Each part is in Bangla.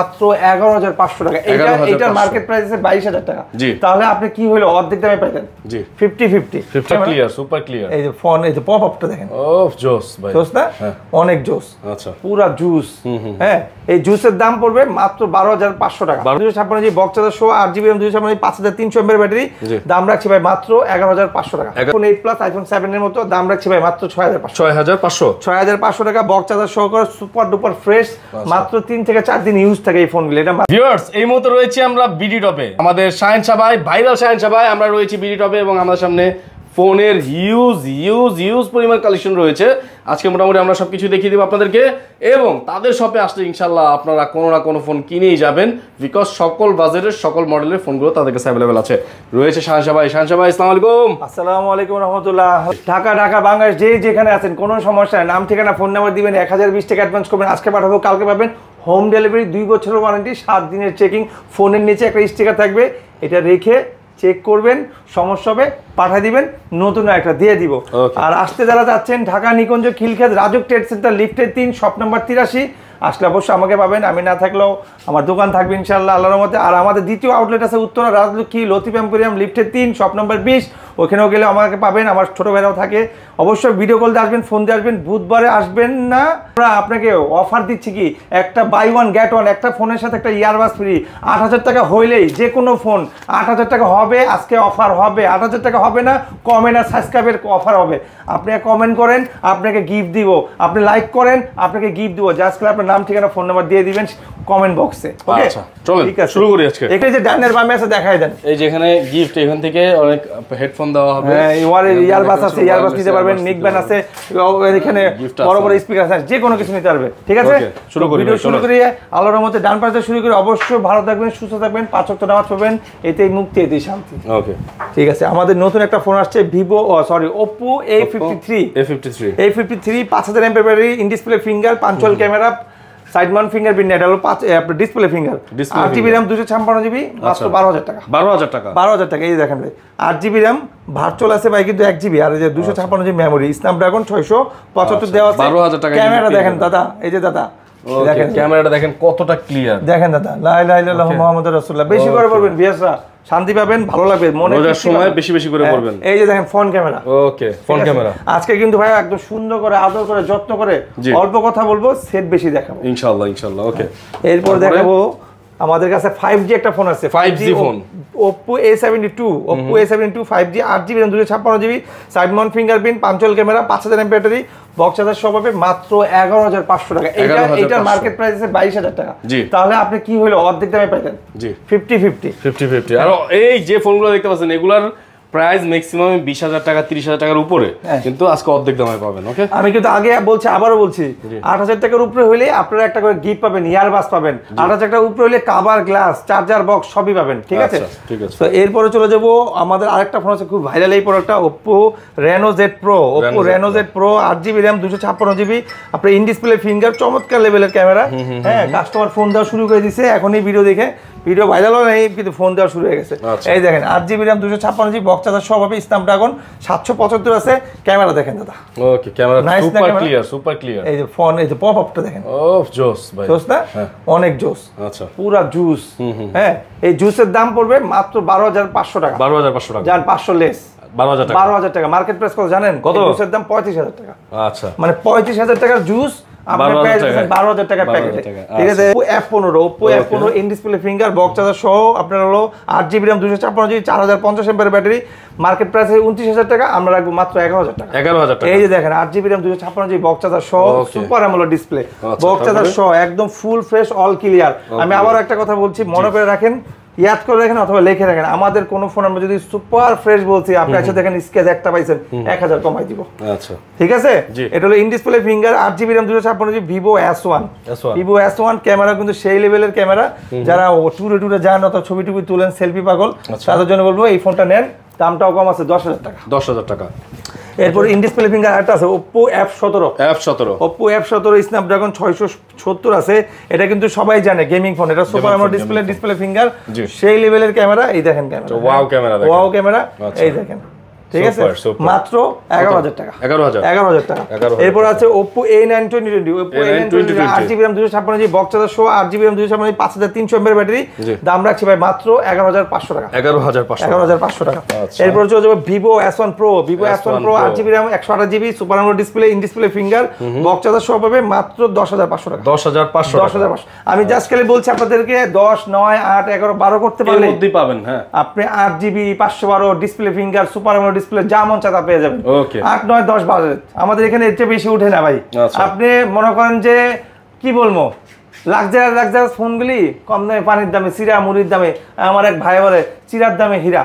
মাত্র 11,500 টাকা। এটার মার্কেট প্রাইস আছে 22,000 টাকা। তাহলে আপনি কি হলো অর্ধেক দামে পাইতেন। জি 50-50 ক্লিয়ার, সুপার ক্লিয়ার। এই যে ফোন, এই যে পপ আপটা দেখেন। ওফ জোস ভাই, জোস না? অনেক জোস। আচ্ছা, পুরা জুস। হ্যাঁ, এই জুসের দাম পড়বে মাত্র 12,500 টাকা। 256 জিবি বক্স চার্জার সহ 8 জিবি RAM 256 5300 mAh ব্যাটারি, দাম রাখছি ভাই মাত্র 11,500 টাকা। iPhone 8 প্লাস আইফোন 7 এর মতো দাম রাখছি ভাই মাত্র 6,500 টাকা। বক্স চার্জার সহকারে সুপার ডুপার ফ্রেশ, মাত্র 3 থেকে 4 দিন ইউজ থাকে এই ফোনগুলো। এটা ভিউয়ার্স, এই মুহূর্তে রয়েছে আমরা বিডি টপে, আমাদের শাহেনশা ভাই, ভাইরাল শাহেনশা ভাই। আমরা রয়েছি বিডি টপে এবং আমাদের সামনে ফোনের হিউজ পরিমাণ কালেকশন রয়েছে। আজকে মোটামুটি আমরা সবকিছু দেখিয়ে দেবো আপনাদেরকে, এবং তাদের শপে আসলে ইনশাল্লাহ আপনারা কোনো না কোনো ফোন কিনেই যাবেন, বিকজ সকল বাজেটের সকল মডেলের ফোনগুলো তাদের কাছে অ্যাভেলেবেল আছে। রয়েছে শাহেনশা ভাই। শাহেনশা ভাই, আসসালামু আলাইকুম। আসসালামু আলাইকুম রাহমাতুল্লাহ। ঢাকা বাংলাদেশ যেখানে আছেন কোনো সমস্যা নেই, নাম ঠিকানা ফোন নাম্বার দিবেন, 1020 টাকা অ্যাডভান্স করবেন, আজকে পাঠাবো কালকে পাবেন। হোম ডেলিভারি, 2 বছরের ওয়ারেন্টি, 7 দিনের চেকিং। ফোনের নিচে একটা স্টিকার থাকবে, এটা রেখে চেক করবেন, সমস্যা হবে পাঠিয়ে দিবেন, নতুন একটা দিয়ে দিব। আর আসতে যারা যাচ্ছেন, ঢাকা নিকুঞ্জ খিলক্ষেত রাজুক ট্রেড সেন্টার লিফটের 3 শপ নাম্বার 83, আসলে অবশ্যই আমাকে পাবেন, আমি না থাকলেও আমার দোকান থাকবে ইনশাআল্লাহ আল্লাহর রহমতে। আর আমাদের দ্বিতীয় আউটলেট আছে উত্তরা রাজলক্ষ্মী লতিফ এম্পোরিয়াম লিফটের 3 শপ নাম্বার 20, ওখানেও গেলে আমাকে পাবেন, আমার ছোটো ভাইরাও থাকে। অবশ্যই ভিডিও কল দিয়ে আসবেন, ফোন দিয়ে আসবেন, বুধবারে আসবেন না। আমরা আপনাকে অফার দিচ্ছি কি, একটা বাই ওয়ান গেট ওয়ান, একটা ফোনের সাথে একটা ইয়ারবাস ফ্রি। 8,000 টাকা হইলেই যে কোনো ফোন 8,000 টাকা হবে, আজকে অফার হবে। 8,000 টাকা হবে না, কমেন্ট আর সাবস্ক্রাইবের অফার হবে। আপনি কমেন্ট করেন, আপনাকে গিফট দিব। আপনি লাইক করেন, আপনাকে গিফট দিব। জাস্ট করে আপনার নাম ঠিকানা ফোন নাম্বার দিয়ে দিবেন কমেন্ট বক্সে। ওকে, আচ্ছা চলুন শুরু করি আজকে। এটা যে ডানের বামে আছে দেখাই দেন, এই যে এখানে গিফট, এখান থেকে অনেক হেডফোন দেওয়া হবে। হ্যাঁ, ইয়ারবাস আছে, ইয়ারবাস নিতে পারবেন, নিক ব্যান্ড আছে, এখানে বড় বড় স্পিকার আছে, যে কোনো কিছু নিতে পারবে। ঠিক আছে, শুরু করি। ভিডিও শুরু করি আল্লাহর রহমতে। ডান পাশে শুরু করি। অবশ্যই ভালো থাকবেন, সুস্থ থাকবেন, 5 ওয়াক্ত নামাজ পড়বেন, এতেই মুক্তি, এতেই শান্তি। ওকে, ঠিক আছে। আমাদের নতুন একটা ফোন আসছে, Oppo A53 5000 mAh battery, in display finger, punctual camera, side mount fingerprint, এটা হলো display finger. 8 GB RAM 256 GB, মাত্র 12,000 টাকা। 12,000 টাকা। এই দেখেন ভাই, 8 জিবি RAM ভার্চুয়াল আছে ভাই, কিন্তু 1 জিবি, আর এই যে 256 জিবি মেমোরি, স্ন্যাপড্রাগন 675 দেওয়া আছে। 12,000 টাকা। ক্যামেরা দেখেন দাদা, এই যে দাদা দেখেন ক্যামেরাটা দেখেন কতটা ক্লিয়ার। দেখেন দাদা, লা ইলাহা ইল্লাল্লাহু মুহাম্মাদুর রাসূলুল্লাহ। বেশি করে পড়বেন ভিউয়ার্সরা, শান্তি পাবেন, ভালো লাগবে, মনে সময় বেশি করে পড়বেন। এই যে দেখেন ফোন ক্যামেরা। ওকে, ফোন ক্যামেরা আজকে কিন্তু ভাই একদম সুন্দর করে, আদর করে, যত্ন করে, অল্প কথা বলবো, সেট বেশি দেখাবো ইনশাআল্লাহ। ওকে, এরপর দেখাবো আমাদের কাছে 5G একটা ফোন আছে। 5G phone, Oppo A72 5G, 8 GB RAM 256 GB, side mount fingerprint, punctual camera, 5000 mAh battery, box charger সহ পাবে মাত্র 11,500 টাকা। এটার মার্কেট প্রাইস আছে 22,000 টাকা। তাহলে আপনি কি হলো অর্ধেক দামে পাইতেন। জি 50-50। আর এই যে ফোনগুলো দেখতে পাচ্ছেন, এগুলার প্রাইস ম্যাক্সিমাম 20,000 টাকা 30,000 টাকার উপরে, কিন্তু আজকে অর্ধেক দামে পাবেন। ওকে, আমি কিন্তু আগে বলছি, আবারও বলছি, 8,000 টাকার উপরে হলে আপনারা একটা করে গিফট পাবেন, ইয়ারবাস পাবেন। 8,000 টাকার উপরে হলে কভার, গ্লাস, চার্জার বক্স সবই পাবেন। ঠিক আছে, তো এরপরে চলে যাবো আমাদের আরেকটা ফোন আছে খুব ভাইরাল এই প্রোডাক্টটা, Oppo Reno Z Pro 8 GB RAM 256 GB, আপনার ইন ডিসপ্লে ফিঙ্গার, চমৎকার লেভেলের ক্যামেরা। হ্যাঁ, কাস্টমার ফোন দেওয়া শুরু করে দিয়েছে, এখনই ভিডিও দেখে, ভিডিও ভাইরাল নেই কিন্তু ফোন দেওয়া শুরু হয়ে গেছে। এই দেখেন 8 GB RAM 256 GB, box charger সহ পাবে, স্ন্যাপড্রাগন 775 আছে। ক্যামেরা দেখেন দাদা, ওকে, ক্যামেরা সুপার ক্লিয়ার। এই যে ফোন, এই যে পপ আপটা দেখেন, ওফ জোস ভাই, জোস না? অনেক জোস। আচ্ছা, পুরা জুস। হ্যাঁ, এই জুসের দাম পড়বে মাত্র 12,500 টাকা। 12,500 টাকা, জান 500 লেস, 12,000 টাকা। মার্কেট প্রাইস কত জানেন? কত? জুসের দাম 35,000 টাকা। আচ্ছা, মানে 35,000 টাকার জুস আপনি পেয়ে যাচ্ছেন 12,000 টাকা প্যাকেটে। ঠিক আছে, Oppo F15 in display finger, box charger সহ আপনার হলো 8 GB RAM 256 GB, 4050 mAh battery, market price 29,000 টাকা, আমরা রাখবো মাত্র 11,000 টাকা। এই যে দেখেন 8 GB RAM 256 GB, box charger সহ, super AMOLED display, box charger সহ, একদম ফুল ফ্রেশ, অল ক্লিয়ার। আমি আবার একটা কথা বলছি, মনে করে রাখেন, ইয়াদ করে রাখেন অথবা লিখে রাখেন, আমাদের কোন ফোন আমরা যদি সুপার ফ্রেশ বলছি, আপনি এসে দেখেন স্কেচ একটা পাইছেন, 1000 কমাই দিব। আচ্ছা, ঠিক আছে। এটা হলো in display finger, 8 GB RAM 256 GB, Vivo S1 camera, কিন্তু সেই লেভেলের ক্যামেরা। যারা টুরে যান অথবা ছবি তুলেন, সেলফি পাগল, তাদের জন্য বলবো এই ফোনটা নেন, দামটাও কম আছে, 10,000 টাকা। 10,000 টাকা। এরপর ইন ডিসপ্লে ফিঙ্গার একটা আছে, Oppo F17 স্ন্যাপড্রাগন 670 আছে। এটা কিন্তু সবাই জানে গেমিং ফোন, এটা সুপার অ্যামোলেড ডিসপ্লে ফিঙ্গার, সেই লেভেলের ক্যামেরা। এই দেখেন ক্যামেরা, ওয়াও ক্যামেরা, এই দেখেন ঠিক আছে মাত্র 11000 টাকা 11000 টাকা। এরপর আছে Oppo A9 2020 Oppo A9 2020 8GB RAM 256GB box charger সহ 8GB RAM 256GB 5300 mAh battery দাম রাখছি ভাই মাত্র 11500 টাকা 11500 টাকা। এরপর চলে যাবে Vivo S1 Pro 8GB RAM 128GB super AMOLED display in display finger box charger সহ পাবে মাত্র 10500 টাকা 10500। আমি জাস্ট খালি বলছি আপনাদেরকে 10 9 8 11 12 করতে পারলে এর মধ্যেই পাবেন। হ্যাঁ আপনি 8GB 512 display finger super AMOLED display যা মন চাতা পেয়ে যাবেন। 8 9 10 12 আমাদের এখানে এর চেয়ে বেশি উঠে না ভাই। আপনি মনে করেন যে কি বলবো লাক্সারিয়াস ফোনগুলি কম দামে পানির দামে চিরা মুড়ির দামে আমার এক ভাই বলে চিরার দামে হীরা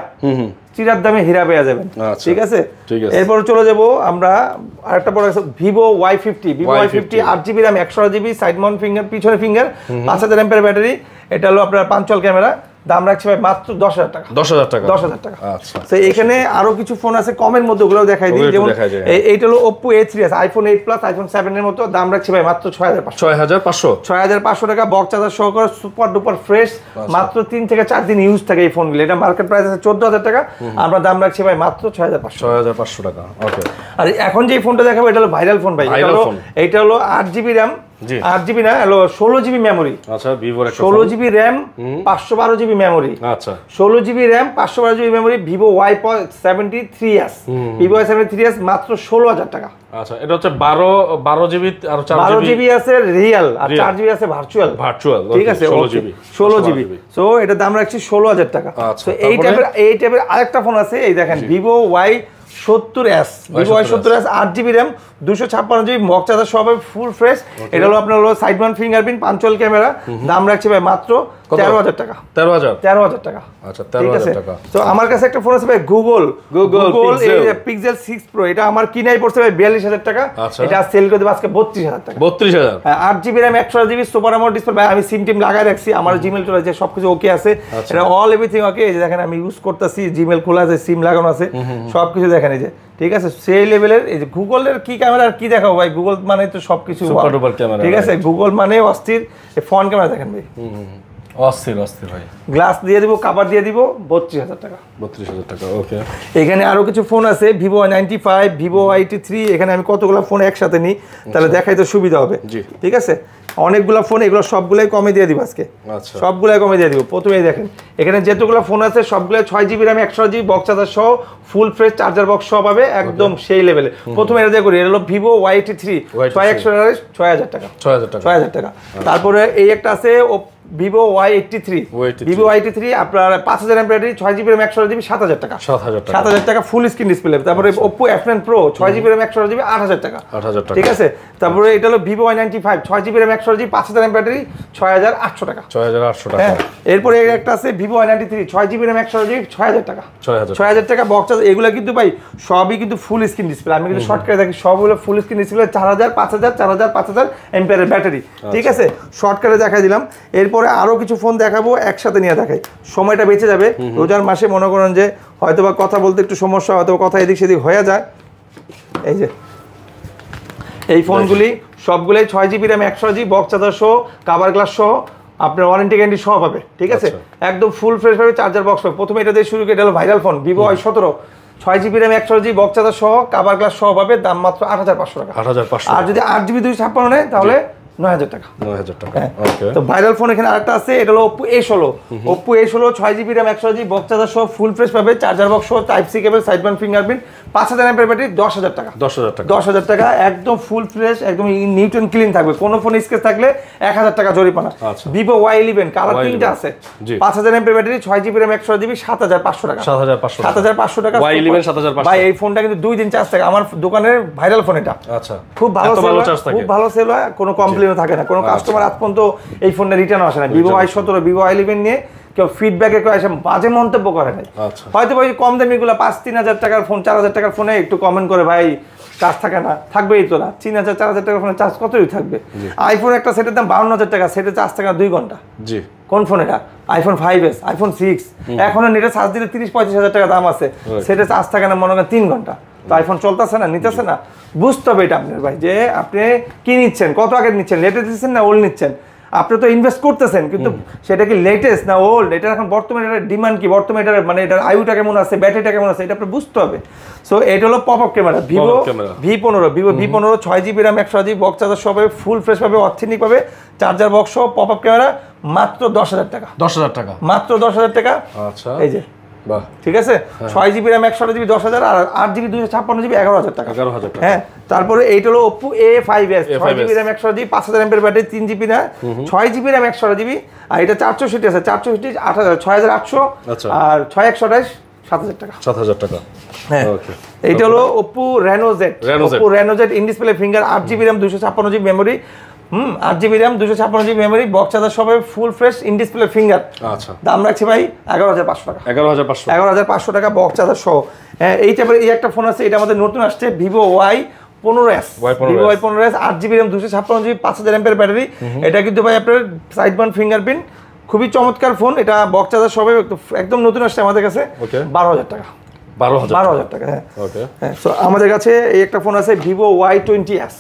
চিরার দামে হীরা পেয়ে যাবেন। ঠিক আছে এরপর চলে যাব আমরা আরেকটা product Vivo Y50 8GB RAM 128GB side Mount finger পিছনে ফিঙ্গার 5000 mAh ব্যাটারি এটা হলো আপনার পাঞ্চল ক্যামেরা দাম রাখছি ভাই মাত্র 10000 টাকা 10000 টাকা। আচ্ছা তো এখানে আরো কিছু ফোন আছে কমের মধ্যে ওগুলো দেখাই দিই যেমন এইটা হলো Oppo A3s iPhone 8 Plus iPhone 7 এর মতো দাম রাখছি ভাই মাত্র 6500 টাকা বক্স চার্জার সহকারে সুপার ডুপার ফ্রেশ মাত্র 3 থেকে 4 দিন ইউজ থাকে এই ফোনগুলো এটা মার্কেট প্রাইস আছে 14000 টাকা আমরা দাম রাখছি ভাই মাত্র 6500 টাকা। ওকে আর এখন যে ফোনটা দেখাবো এটা হলো ভাইরাল ফোন ভাই এটা হলো 8GB RAM 8GB না হলো 16GB মেমরি। আচ্ছা Vivo 16GB RAM 512GB memory. আচ্ছা 16GB RAM 512GB memory Vivo Y73s Vivo Y73s মাত্র 16000 টাকা। আচ্ছা এটা হচ্ছে 12GB আর 4GB আছে রিয়েল আর 4GB আছে ভার্চুয়াল ঠিক আছে 16GB সো এটা দাম রাখছি 16000 টাকা। সো এই টাইপের আরেকটা ফোন আছে এই দেখেন Vivo Y70s 8GB RAM 256GB box charger সব ফুল ফ্রেশ এটা হলো আপনার হলো side mount fingerprint punctual camera দাম রাখছি ভাই মাত্র 13000 টাকা 13000 টাকা। আচ্ছা 13000 টাকা। তো আমার কাছে একটা ফোন আছে ভাই Google Pixel 6 Pro এটা আমার কিনাই পড়ছে ভাই 42000 টাকা এটা সেল করে দেব আজকে 32000 টাকা 32000 হ্যাঁ 8GB RAM 128GB super AMOLED display ভাই আমি সিম টিম লাগাই রাখছি আমার জিমেল টোরা যে সবকিছু ওকে আছে এটা অল এভরিথিং ওকে এই যে দেখেন আমি ইউজ করতেছি জিমেল খোলা আছে সিম লাগানো আছে সবকিছু দেখেন এই যে ঠিক আছে সেই লেভেলের এই যে গুগলের কি ক্যামেরা আর কি দেখাবো ভাই গুগল মানে তো সবকিছু সুপার ডুপার ক্যামেরা ঠিক আছে গুগল মানে অস্থির এই ফ্রন্ট ক্যামেরা দেখেন ভাই অস্থির ভাই গ্লাস দিয়ে দিব কভার দিয়ে দিব 32000 টাকা 32000 টাকা। ওকে এখানে আরো কিছু ফোন আছে Vivo Y95 Vivo Y83 এখানে আমি কতগুলো ফোন একসাথে নিই তাহলে দেখাইতে সুবিধা হবে ঠিক আছে অনেকগুলো ফোন এগুলো সবগুলাই কমে দিয়ে দিব আজকে। আচ্ছা সবগুলাই কমে দিয়ে দিব প্রথমেই দেখেন এখানে যেতগুলো ফোন আছে সবগুলাই 6GB RAM 128GB box charger সহ ফুল ফ্রেশ চার্জার বক্স সহ পাবে একদম সেই লেভেলে। প্রথমে এটা দিয়ে করি এটা হলো Vivo Y83 6128 টাকা 6000 টাকা। তারপরে এই একটা আছে Vivo Y83 আপনার 5000 mAh battery 6GB RAM 128GB 7000 টাকা 7000 টাকা ফুল স্ক্রিন ডিসপ্লে। তারপরে Oppo F9 Pro 6GB RAM 128GB 8000 টাকা ঠিক আছে। তারপরে এটা হলো Vivo Y95 6GB RAM 128GB 5000 mAh battery 6800 টাকা এরপরে একটা আছে Vivo Y93 6GB RAM 128GB 6000 টাকা 6000 টাকা বক্স চার্জ এগুলো কিন্তু ভাই সবই কিন্তু ফুল স্ক্রিন ডিসপ্লে আমি কিন্তু শর্টকাটে দেখি সবগুলো full screen display 4000 5000 5000 mAh battery ঠিক আছে শর্টকাটে দেখাই দিলাম। এরপরে আরো কিছু ফোন দেখাবো একসাথে নিয়ে দেখাই সময়টা বেঁচে যাবে রোজার মাসে মনে করেন যে হয়তোবা কথা বলতে একটু সমস্যা হয়তো কথা এদিক সেদিক হয়ে যায় এই যে এই ফোনগুলি সবগুলোই 6GB RAM 128GB box charger সহ কভার গ্লাস সহ আপনার ওয়ারেন্টি গ্যারান্টি সহ পাবে ঠিক আছে একদম ফুল ফ্রেশ পাবে চার্জার বক্স পাবে। প্রথমে এটা দিয়ে শুরু করে এটা হলো viral phone Vivo Y17 6GB RAM 128GB box charger সহ কভার গ্লাস সহ পাবে দাম মাত্র 8500 টাকা আর যদি 8GB 256 নেয় তাহলে 9000 টাকা ওকে। তো ভাইরাল ফোন এখানে আরেকটা আছে এটা হলো Oppo A16 6GB RAM 128GB box charger সহ ফুল ফ্রেশ পাবে চার্জার বক্স সহ type C cable side mount fingerprint 5000 mAh battery 10000 টাকা একদম ফুল ফ্রেশ একদম নিউটন ক্লিন থাকবে কোনো ফোন স্ক্র্যাচ থাকলে 1000 টাকা জরিমানা। Vivo Y11 কালার তিনটা আছে 5000 mAh battery 6GB RAM 128GB 7500 টাকা 7500 টাকা Y11 7500 ভাই এই ফোনটা কিন্তু 2 দিন চার্জ থাকে আমার দোকানের ভাইরাল ফোন এটা। আচ্ছা খুব ভালো সেল হয় কোনো কমপ্লেইনও থাকে না কোনো কাস্টমার আজ পর্যন্ত এই ফোনটা রিটার্ন আসে না Vivo Y17 Vivo Y11 নিয়ে কেউ ফিডব্যাকে কেউ এসে বাজে মন্তব্য করে নাই হয়তো ভাই কম দামিগুলো 5-3000 টাকার ফোন 4000 টাকার ফোনে একটু কমেন্ট করে ভাই চার্জ থাকে না থাকবেই তো না 3000-4000 টাকার ফোনে চার্জ কতই থাকবে। আইফোন একটা সেটের দাম 52000 টাকা সেটে চার্জ থাকে 2 ঘন্টা কোন ফোন এটা iPhone 5s iPhone 6 এখনো নেটে চার্জ দিলে 30-35 টাকা দাম আছে সেটে চার্জ থাকে না মনে করেন 3 ঘন্টা তো আইফোন চলতেছে না নিতেছে না বুঝতে হবে এটা আপনার ভাই যে আপনি কি নিচ্ছেন কত আগে নিচ্ছেন লেটেস্ট নিচ্ছেন না ওল্ড নিচ্ছেন আপনি তো ইনভেস্ট করতেছেন, কিন্তু সেটা কি লেটেস্ট না ওল্ড, এটা এখন বর্তমানে এটার ডিমান্ড কি, বর্তমানে এটার মানে এটার আয়ুটা কেমন আছে, ব্যাটারিটা কেমন আছে, এটা আপনি বুঝতে হবে। সো এটা হলো pop up camera Vivo V15 6GB RAM 128GB box charger সহ পাবে, ফুল ফ্রেশ পাবে, অথেন্টিক পাবে, চার্জার বক্স সহ পপ আপ ক্যামেরা, মাত্র 10,000 টাকা। 10,000 টাকা, মাত্র 10,000 টাকা। আচ্ছা, এই যে বাহ, ঠিক আছে, 6GB RAM 128GB 10,000, আর 8GB 256GB 11,000 টাকা। 11,000 টাকা। হ্যাঁ, তারপরে এইটা হলো Oppo A5s 6GB RAM 128GB 5,000 mAh battery, 3GB না 6GB RAM 128GB, আর এটা 464 আছে, 464 6,800, আর 6,128 7,000 টাকা। 7,000 টাকা। হ্যাঁ, ওকে, এইটা হলো Oppo Reno Z in display finger 8GB RAM 256GB memory, 8GB RAM 256GB memory, box charger সব full fresh, in display finger. আচ্ছা, দাম রাখছি ভাই 11,500 টাকা। 11,500 টাকা বক্স চার্জার সহ। হ্যাঁ, এই টাইপের এই একটা ফোন আছে, এটা আমাদের নতুন আসছে, Vivo Y15s 8GB RAM 256GB 5,000 mAh battery. এটা কিন্তু ভাই আপনার সাইড মাউন্ট ফিঙ্গারপ্রিন্ট, খুবই চমৎকার ফোন। এটা বক্স চার্জার সব একদম নতুন আসছে আমাদের কাছে, 12,000 টাকা। 12,000 টাকা। হ্যাঁ, ওকে। হ্যাঁ, সো আমাদের কাছে এই একটা ফোন আছে Vivo Y20s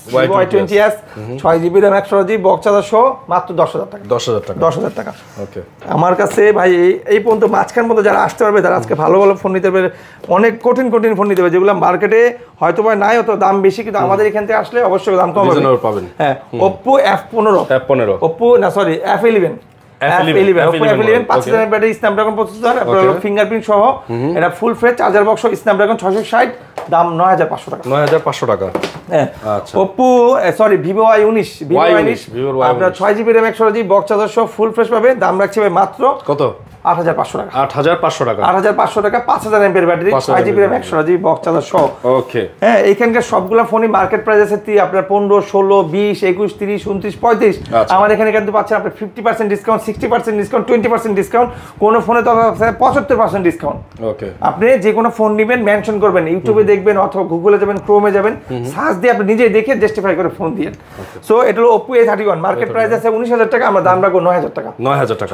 6GB RAM 128GB box charger সহ, মাত্র 10,000 টাকা। 10,000 টাকা। ওকে, আমার কাছে ভাই এই পর্যন্ত মাঝখান পর্যন্ত যারা আসতে পারবে, তারা আজকে ভালো ভালো ফোন নিতে পারবে, অনেক কঠিন ফোন নিতে পারবে, যেগুলো মার্কেটে হয়তো বা নাই, অত দাম বেশি, কিন্তু আমাদের এখান থেকে আসলে অবশ্যই দাম কম পাবেন। হ্যাঁ, Oppo F11 5,000 battery, Snapdragon processor, fingerprint সহ, এটা full fresh, charger box, Snapdragon 660, দাম 9,500 টাকা। 9,500 টাকা। হ্যাঁ, Vivo Y19 আপনার 6GB RAM 128GB box charger সহ ফুল ফ্রেশ পাবে, দাম রাখছি ভাই মাত্র কত? 8,500 টাকা। 8,500 টাকা। 8,500 টাকা, 5,000 mAh battery, 6GB RAM 128GB box charger সহ। ওকে। হ্যাঁ, এইখানকার সবগুলা ফোনই মার্কেট প্রাইস আছে আপনার 15, 16, 20, 21, 30, 29, 35। আমার এখানে কিন্তু পাচ্ছেন আপনি 50% ডিসকাউন্ট, 60% ডিসকাউন্ট, 20% ডিসকাউন্ট, কোন ফোনে তো 75% ডিসকাউন্ট। ওকে, আপনি যে কোনো ফোন নেবেন মেনশন করবেন, ইউটিউবে দেখবেন অথবা গুগলে যাবেন, ক্রোমে যাবেন, সার্চ দিয়ে আপনি নিজেই দেখে জাস্টিফাই করে ফোন দিয়েন। সো এটা হলো Oppo A31, মার্কেট প্রাইস আছে 19,000 টাকা, আমরা দাম রাখবো 9,000 টাকা।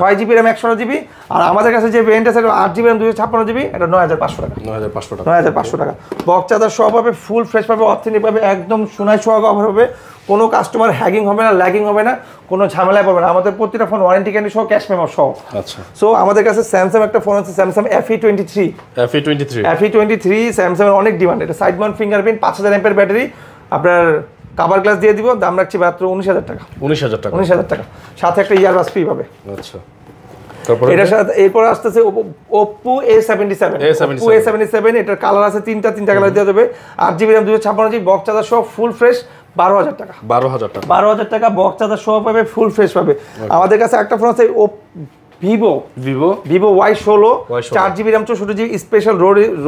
6GB RAM 128GB, আর আমাদের কাছে যে ভেরিয়েন্ট আছে 8GB RAM 256GB, এটা 9,500 টাকা। 9,500 টাকা। বক্স চার্জার সহ পাবে, ফুল ফ্রেশ পাবে, অথেন্টিক পাবে, একদম সোনায় সোহাগা হবে, কোনো কাস্টমার হ্যাগিং হবে না, ল্যাগিং হবে না, কোনো ঝামেলায় পড়বে না। আমাদের প্রতিটা ফোন ওয়ারেন্টি গ্যারান্টি সহ, ক্যাশ মেমো সহ। আচ্ছা, সো আমাদের কাছে স্যামসাং একটা ফোন আছে, স্যামসাং FE23 স্যামসাং এর অনেক ডিমান্ড, এটা side mount fingerprint, 5,000 mAh battery, আপনার কাভার গ্লাস দিয়ে দিব, দাম রাখছি মাত্র 19,000 টাকা। 19,000 টাকা, সাথে একটা ইয়ারবাস ফ্রি পাবে। আচ্ছা, এটার সাথে এরপর আসতেছে Oppo A77 এটার কালার আছে তিনটা কালার দেওয়া যাবে, 8GB RAM 256GB box charger সহ ফুল ফ্রেশ, 12,000 টাকা। 12,000 টাকা বক্স চার্জার সহ পাবে, ফুল ফ্রেশ পাবে। আমাদের কাছে একটা ফোন আছে Vivo Y16 4GB RAM 64GB special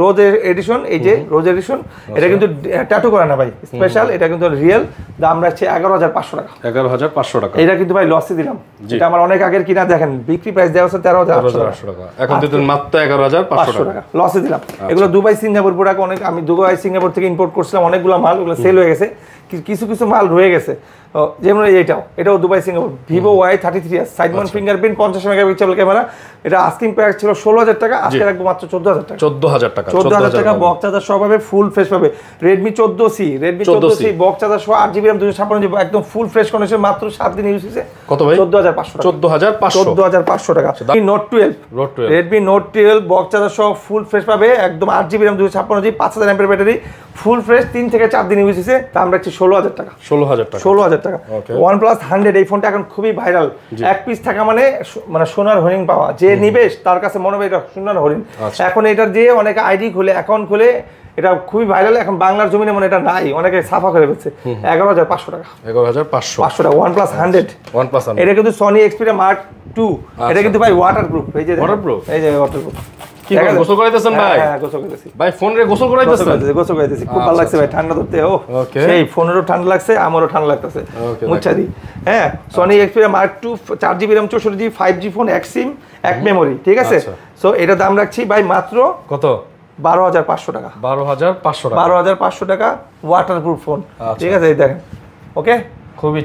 rose edition, এই যে রোজ এডিশন, এটা কিন্তু ট্যাটু করা না ভাই, স্পেশাল, এটা কিন্তু রিয়েল, দাম রাখছে 11,500 টাকা। 11,500 টাকা। এটা কিন্তু ভাই লসে দিলাম, এটা আমার অনেক আগের কিনা, দেখেন বিক্রি প্রাইস দেওয়া আছে 13,800 টাকা, এখন দিতেন মাত্র 11,500 টাকা, লসে দিলাম। এগুলো দুবাই সিঙ্গাপুর প্রোডাক্ট, অনেক আমি দুবাই সিঙ্গাপুর থেকে ইম্পোর্ট করছিলাম, অনেকগুলো মাল, ওগুলো সেল হয়ে গেছে, কিছু মাল রয়ে গেছে, যেমন এটাও Dubai Singapore Vivo Y33s side mount fingerprint 50 megapixel camera, এটা আস্কিং প্রাইস ছিল 16,000 টাকা, আজকে রাখবো মাত্র 14,000 টাকা। 14,000 টাকা বক্স চার্জার সহ পাবে, ফুল ফ্রেশ পাবে। Redmi 14C বক্স চার্জার সহ 8GB RAM 256GB একদম ফুল ফ্রেশ কন্ডিশন, মাত্র 7 দিন ইউজ হয়েছে, কত ভাই? 14,500 টাকা। Redmi Note 12 বক্স চার্জার সহ ফুল ফ্রেশ পাবে, একদম 8GB RAM 256GB 5,000 mAh battery, full fresh, 3 থেকে 4 দিন ইউজ হয়েছে, দাম রাখছি 16,000 টাকা। 16,000 টাকা। OnePlus 100 এই ফোনটা এখন খুবই ভাইরাল, এক পিস থাকা মানে সোনার হরিণ পাওয়া, যে নিবেশ তার কাছে মনে হবে এটা সোনার হরিণ। এখন এটার যে অনেকে আইডি খুলে, অ্যাকাউন্ট খুলে, এটা খুবই ভাইরাল, এখন বাংলার জমিনে মনে এটা নাই, অনেকে সাফা করে ফেলছে। 11,500 টাকা। 11,500 টাকা। OnePlus 100 এটা কিন্তু Sony Xperia Mark II, এটা কিন্তু ভাই ওয়াটারপ্রুফ, এই যে ওয়াটারপ্রুফ, এই যে ওয়াটারপ্রুফ। কি গোসল করাইতেছেন ভাই? হ্যাঁ, গোসল করাইতেছি ভাই, ফোন রে গোসল করাইতেছি, খুব ভালো লাগছে ভাই, ঠান্ডা ধরতে। ও সেই ফোনেরও ঠান্ডা লাগছে, আমারও ঠান্ডা লাগতেছে, মুচ্ছাদি। হ্যাঁ, Sony Xperia Mark II 4GB RAM 64GB 5G phone, এক সিম এক মেমোরি, ঠিক আছে। সো এটা দাম রাখছি ভাই মাত্র কত? 12,500 টাকা। 12,500 টাকা ওয়াটারপ্রুফ ফোন, ঠিক আছে, এই দেখেন। ওকে, খুবই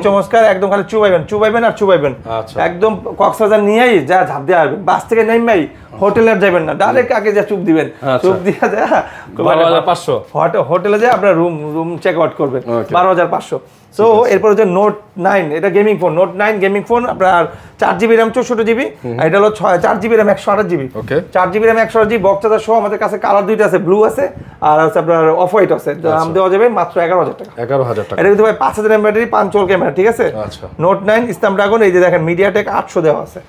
চমৎকার, একদম খালি চুবাইবেন, একদম কক্সবাজার নিয়েই যা ঝাঁপ দিয়ে আসবেন, বাস থেকে নেমে হোটেলে আর যাবেন না, ডাইরেক্ট আগে যা চুপ দিবেন, চুপ দিয়ে যা 12,500 হোটেলে যায় আপনার রুম চেক আউট করবেন, 12,500। সো এরপর হচ্ছে নোট 9, এটা gaming phone, note 9 gaming phone, আপনার 4GB RAM 64GB, আর এটা হলো 4GB RAM 128GB, 4GB RAM 128GB, box charger সহ। আমাদের কাছে কালার দুইটা আছে, ব্লু আছে আর হচ্ছে আপনার অফ হোয়াইট আছে। দাম দেওয়া যাবে মাত্র 11,000 টাকা। 11,000 টাকা। এটা কিন্তু ভাই 5000 mAh ব্যাটারি, 5 চল ক্যামেরা, ঠিক আছে। নোট 9 স্ন্যাপড্রাগন, এই যে দেখেন মিডিয়াটেক 800 দেওয়া আছে।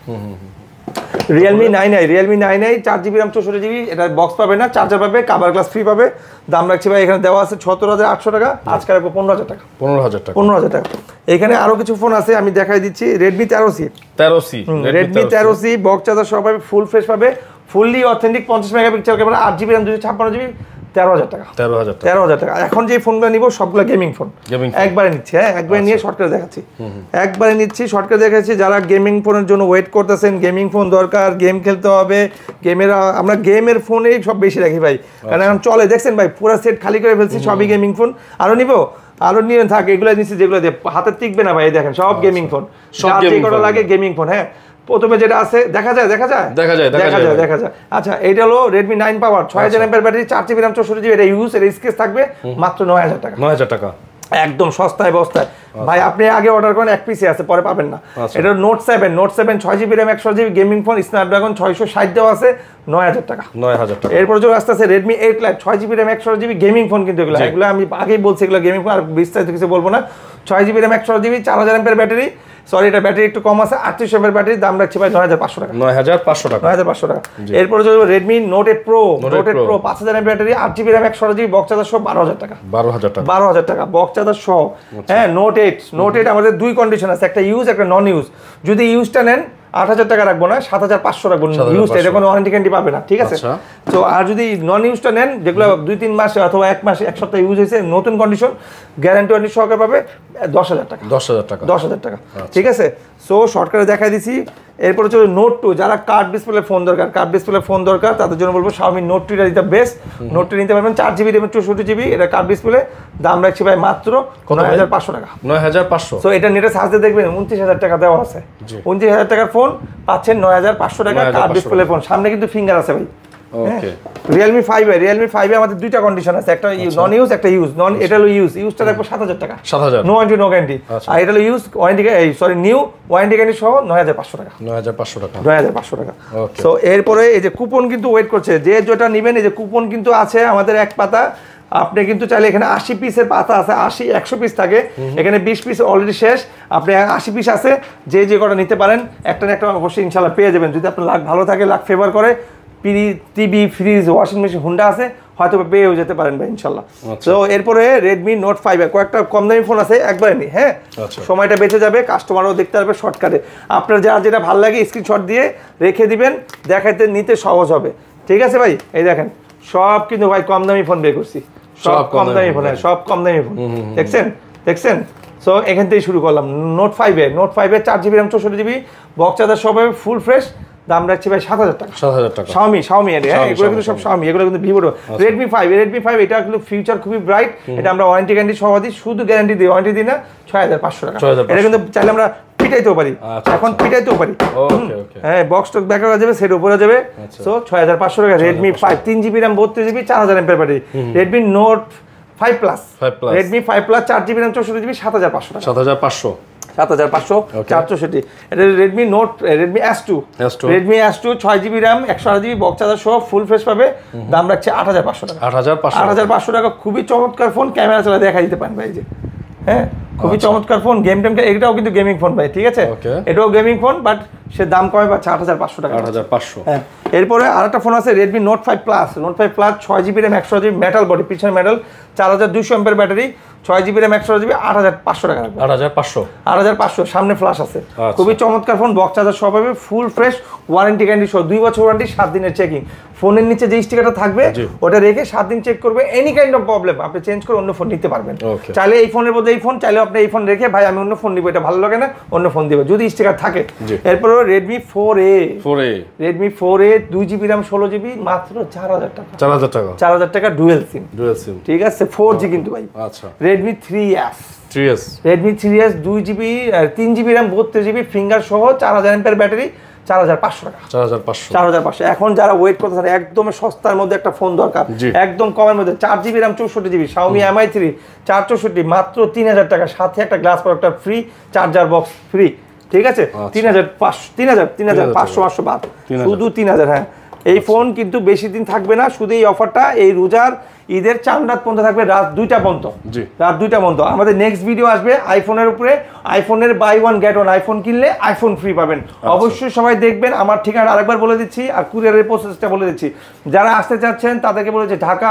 Realme 9i, Realme 9i 4GB RAM 64GB, এটা বক্স পাবে না, চার্জার পাবে, কভার গ্লাস ফ্রি পাবে। দাম রাখছি ভাই এখানে দেওয়া আছে ৭৬,৮০০ টাকা, আজকে রাখবো 15,000 টাকা। 15,000 টাকা। এখানে আরো কিছু ফোন আছে, আমি দেখাই দিচ্ছি। Redmi 13C, Redmi 13C box charger সহ পাবে, ফুল ফ্রেশ পাবে, fully authentic 50 megapixel camera, 8GB RAM 256GB, 13,000 টাকা। 13,000 টাকা। এখন যে ফোনগুলো নিব সবগুলো গেমিং ফোন, একবারে নিচ্ছি। হ্যাঁ, একবারে নিয়ে শর্টকাট দেখাচ্ছি, একবারে নিচ্ছি, শর্টকাট দেখাচ্ছি। যারা গেমিং ফোনের জন্য ওয়েট করতেছেন, গেমিং ফোন দরকার, গেম খেলতে হবে, আমরা গেমের ফোনেই সব বেশি রাখি ভাই, কারণ এখন চলে। দেখছেন ভাই পুরো সেট খালি করে ফেলছি, সবই গেমিং ফোন। আরো নিব, আরো নিয়ে থাক, এগুলো নিচ্ছি যেগুলো দিয়ে হাতে টিকবে না ভাই। দেখেন সব গেমিং ফোন, সব যে কটা লাগে গেমিং ফোন। হ্যাঁ, প্রথমে যেটা আছে দেখা যায়। আচ্ছা, এটা হলো Redmi 9 Power, 6000 mAh battery, 4GB RAM 64GB, এটা ইউজ, এর স্কেচ থাকবে মাত্র 9,000 টাকা। 9,000 টাকা, একদম সস্তায় বস্তায় ভাই। আপনি আগে অর্ডার করেন, এক পিসে আছে, পরে পাবেন না। এটা note 7, 6GB RAM 128GB gaming phone, Snapdragon 660 দেওয়া আছে, 9,000 টাকা। এরপর চলে আসতেছে Redmi 8 Lite, 6GB RAM 128GB gaming phone, কিন্তু এগুলো আমি আগেই বলছি, এগুলো গেমিং ফোন, আর বিস্তারিত কিছু বলবো না। 6GB RAM 128GB, 4000 mAh battery, sorry এটা ব্যাটারি একটু কম আছে, 3800 mAh ব্যাটারি, দাম রাখছি ভাই 9,500 টাকা। 9,500 টাকা। এরপর হচ্ছে Redmi Note 8 Pro, 5000 mAh battery, 8GB RAM 128GB, box charger সহ 12,000 টাকা। 12,000 টাকা বক্স চার্জার সহ। হ্যাঁ, Note 8 আমাদের দুই কন্ডিশন আছে, একটা ইউজ একটা নন ইউজ। যদি ইউজটা নেন 8,000 টাকা রাখবো না, 7,500 রাখবো। ইউজটা এটা কোনো ওয়ারেন্টি গ্যারান্টি পাবে না, ঠিক আছে। তো আর যদি নন ইউজটা নেন, যেগুলো 2-3 মাস অথবা 1 মাস 1 সপ্তাহ ইউজ হয়েছে, নতুন কন্ডিশন, গ্যারান্টি ওয়ারেন্টি সহকারে পাবে 10,000 টাকা। 10,000 টাকা, ঠিক আছে। সো শর্টকাটে দেখাই দিছি। এরপর হচ্ছে Note 2, যারা কার্ড ডিসপ্লে ফোন দরকার, তাদের জন্য বলবো Xiaomi Note 2 is the best. Note 2 নিতে পারবেন, 4GB RAM 64GB, এটা কার্ড ডিসপ্লে, দাম রাখছি ভাই মাত্র 9,500 টাকা। 9,500। সো এটা নেটে সার্চ দিয়ে দেখবেন 29,000 টাকা দেওয়া আছে। 29,000 টাকার ফোন পাচ্ছেন 9,500 টাকা, কার্ড ডিসপ্লে ফোন, সামনে কিন্তু ফিঙ্গার আছে ভাই। ওকে। Realme 5 এ আমাদের দুইটা কন্ডিশন আছে, একটা নন ইউজ একটা ইউজ। নন এটা হলো ইউজটা রাখবো 7,000 টাকা, 7,000 নো ওয়ারেন্টি নো গ্যারান্টি। আর এটা হলো use warranty new warranty guarantee সহ 9,500 টাকা। 9,500 টাকা। সো এরপরে এই যে কুপন কিন্তু ওয়েট করছে, যে যেটা নেবেন, এই যে কুপন কিন্তু আছে আমাদের এক পাতা। আপনি কিন্তু চাইলে এখানে 80 পিসের পাতা আছে, 100 পিস থাকে, এখানে 20 পিস অলরেডি শেষ, আপনি 80 পিস আছে, যে কটা নিতে পারেন, একটা না একটা অবশ্যই ইনশাল্লাহ পেয়ে যাবেন। যদি আপনার লাক ভালো থাকে, লাক ফেভার করে, TV, fridge, washing machine, Honda আছে, হয়তো পেয়েও যেতে পারেন ভাই ইনশাল্লাহ। তো এরপরে Redmi Note 5 কয়েকটা কম দামি ফোন আছে, একবারে নি। হ্যাঁ, সময়টা বেঁচে যাবে, কাস্টমারও দেখতে পারবে শর্টকাটে। আপনার যেটা ভালো লাগে স্ক্রিনশট দিয়ে রেখে দিবেন, দেখাইতে নিতে সহজ হবে, ঠিক আছে ভাই। এই দেখেন সব কিন্তু ভাই কম দামি ফোন বের করছি, সব কম দামি ফোন, সব কম দামি ফোন, দেখছেন। সো এখান থেকে শুরু করলাম। Note 5 এ 4GB RAM 64GB, box charger সব ফুল ফ্রেশ, দাম রাখছি ভাই 7,000 টাকা। Xiaomi এগুলো কিন্তু সব Xiaomi, এগুলো কিন্তু Vivo। Redmi 5 এটা কিন্তু ফিউচার খুবই ব্রাইট, এটা আমরা ওয়ারেন্টি গ্যারান্টি সহ দিই, শুধু গ্যারান্টি দিই, ওয়ারেন্টি দিই না। 6,500 টাকা। এটা কিন্তু চাইলে আমরা পিটাইতেও পারি, এখন পিটাইতেও পারি। হ্যাঁ, বক্স টক ব্যাক করা যাবে, সেট উপরে যাবে। সো 6,500 টাকা Redmi 5, 3GB RAM 32GB, 4000 mAh battery. Redmi Note 5 Plus, Redmi 5 Plus 4GB RAM 64GB, 7,500 টাকা। 7,500 464। এটা Redmi S2, Redmi S2 6GB RAM 128GB, box charger সহ ফুল ফ্রেশ পাবে, দাম রাখছে 8,500 টাকা। 8,500 টাকা। খুবই চমৎকার ফোন, ক্যামেরা চালা দেখা দিতে পারেন ভাই। যে হ্যাঁ, খুবই চমৎকার ফোন, গেম টেম, এটাও কিন্তু গেমিং ফোন ভাই, ঠিক আছে। এটাও গেমিং ফোন, বাট সে দাম কমে পাচ্ছে 8,500 টাকা। 8,500। হ্যাঁ, এরপরে আরেকটা ফোন আছে Redmi Note 5 Plus, 6GB RAM 128GB, metal body, পিছনে metal, 4200 mAh battery, 6GB RAM 128GB, 8,500 টাকা। 8,500। সামনে ফ্ল্যাশ আছে, খুবই চমৎকার ফোন, বক্স চার্জার সব পাবে, ফুল ফ্রেশ, ওয়ারেন্টি গ্যারান্টি সহ 2 বছর ওয়ারেন্টি, 7 দিনের চেকিং। ফোনের নিচে যে স্টিকারটা থাকবে ওটা রেখে 7 দিন চেক করবে, এনি কাইন্ড অফ প্রবলেম আপনি চেঞ্জ করে অন্য ফোন নিতে পারবেন। চাইলে এই ফোনের বদলে এই ফোন, চাইলে আপনি এই ফোন রেখে ভাই আমি অন্য ফোন নিব, এটা ভালো লাগে না, অন্য ফোন দিবে, যদি স্টিকার থাকে। এরপর Redmi 4A 2GB RAM 16GB, মাত্র 4,000 টাকা। 4,000 টাকা ডুয়েল সিম, ঠিক আছে। 4G কিন্তু ভাই। আচ্ছা, Redmi 3S 3GB 2GB RAM 32GB, finger সহ, 4000 mAh ব্যাটারি, 4,500 টাকা। 4,500। এখন যারা ওয়েট করতেছেন একদম সস্তার মধ্যে একটা ফোন দরকার, একদম কমের মধ্যে 4GB RAM 64GB Xiaomi Mi 3 464 মাত্র 3,000 টাকা, সাথে একটা glass protector free, charger box free. ঠিক আছে, 3,500 বাদ, শুধু 3,000। হ্যাঁ, এই ফোন কিন্তু বেশি দিন থাকবে না, শুধু এই অফারটা এই রোজার ঈদের চাঁদ রাত পর্যন্ত থাকবে, রাত 2টা পর্যন্ত। রাত 2টা পর্যন্ত আমাদের নেক্সট ভিডিও আসবে আইফোনের উপরে, আইফোনের buy one get one, iPhone কিনলে আইফোন ফ্রি পাবেন। অবশ্যই সবাই দেখবেন। আমার ঠিকানা আরেকবার বলে দিচ্ছি, আর কুরিয়ারের প্রসেসটা বলে দিচ্ছি। যারা আসতে চাচ্ছেন তাদেরকে বলেছি, ঢাকা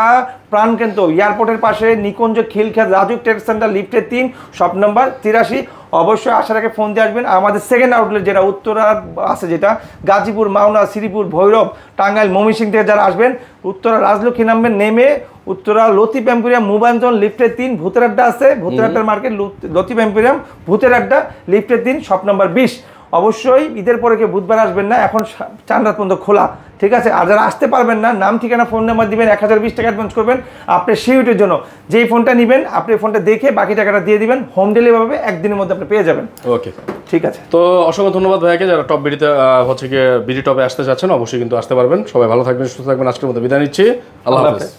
প্রাণকেন্দ্র এয়ারপোর্টের পাশে নিকুঞ্জ খিলখ্যাত রাজুক ট্রেড সেন্টার লিফটের 3 শপ নম্বর 83। অবশ্যই আসার আগে ফোন দিয়ে আসবেন। আমাদের সেকেন্ড আউটলেট যেটা উত্তরা আছে, যেটা গাজীপুর, মাওনা, শ্রীপুর, ভৈরব, টাঙ্গাইল, ময়মনসিংহ থেকে যারা আসবেন, উত্তরা রাজলক্ষ্মী নামবেন, নেমে উত্তরা লতিফ এম্পোরিয়াম মুবাঞ্জন লিফটের 3 ভূতের আড্ডা আছে, ভূতের আড্ডার মার্কেট, লতিফ এম্পোরিয়াম ভূতের আড্ডা লিফটের 3 শপ নাম্বার 20। অবশ্যই ঈদের পরে কেউ বুধবার আসবেন না, এখন চাঁদ রাত পর্যন্ত খোলা। ঠিক আছে, আর যারা আসতে পারবেন না, নাম ঠিকানা ফোন নাম্বার দিবেন, 1020 টাকা অ্যাডভান্স করবেন আপনার সিউটের জন্য। যেই ফোনটা নেবেন আপনি ফোনটা দেখে বাকি টাকাটা দিয়ে দিবেন, হোম ডেলিভারি হবে, একদিনের মধ্যে আপনি পেয়ে যাবেন। ওকে, ঠিক আছে। তো অসংখ্য ধন্যবাদ ভাইয়াকে। যারা টপ বিডিতে হচ্ছে গিয়ে বিডি টপে আসতে চাচ্ছেন অবশ্যই কিন্তু আসতে পারবেন। সবাই ভালো থাকবেন, সুস্থ থাকবেন। আজকের মতো বিদায় নিচ্ছি, আল্লাহ হাফেজ।